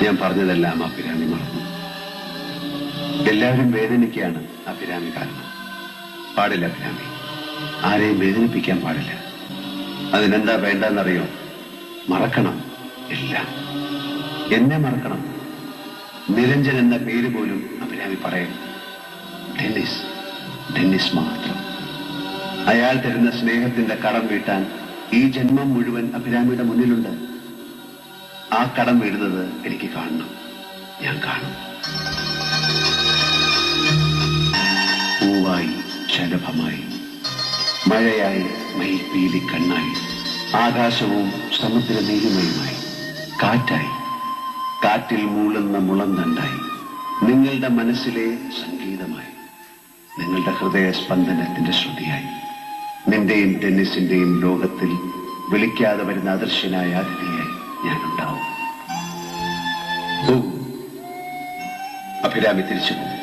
ഞാൻ പറഞ്ഞതെല്ലാം അഭിരാമി മറന്നു. എല്ലാവരും വേദനിക്കുകയാണ് അഭിരാമി കാരണം. പാടില്ല അഭിരാമി, ആരെയും വേദനിപ്പിക്കാൻ പാടില്ല. അതിനെന്താ വേണ്ടെന്നറിയോ? മറക്കണം എല്ലാം. എന്നെ മറക്കണം. നിരഞ്ജൻ എന്ന പേര് പോലും അഭിരാമി പറയും. ഡെന്നിസ്, ഡെന്നിസ് മാത്രം. അയാൾ തരുന്ന സ്നേഹത്തിന്റെ കടം വീട്ടാൻ ഈ ജന്മം മുഴുവൻ അഭിരാമിയുടെ മുന്നിലുണ്ട്. ആ കടം വീടുന്നത് എനിക്ക് കാണണം. ഞാൻ കാണും. പൂവായി ശലഭമായി, മഴയായി മയിൽപ്പീലി കണ്ണായി, ആകാശവും സമുദ്ര നീലിമയുമായി, കാറ്റായി, കാറ്റിൽ മൂളുന്ന മുളം തണ്ടായി, നിങ്ങളുടെ മനസ്സിലെ സംഗീതമായി, നിങ്ങളുടെ ഹൃദയ സ്പന്ദനത്തിന്റെ ശ്രുതിയായി, നിന്റെയും ടെന്നിസിന്റെയും ലോകത്തിൽ വിളിക്കാതെ വരുന്ന അദൃശ്യനായ അതിഥിയായി ഞാനുണ്ടാവും. അഭിരാമി തിരിച്ചു പോകും.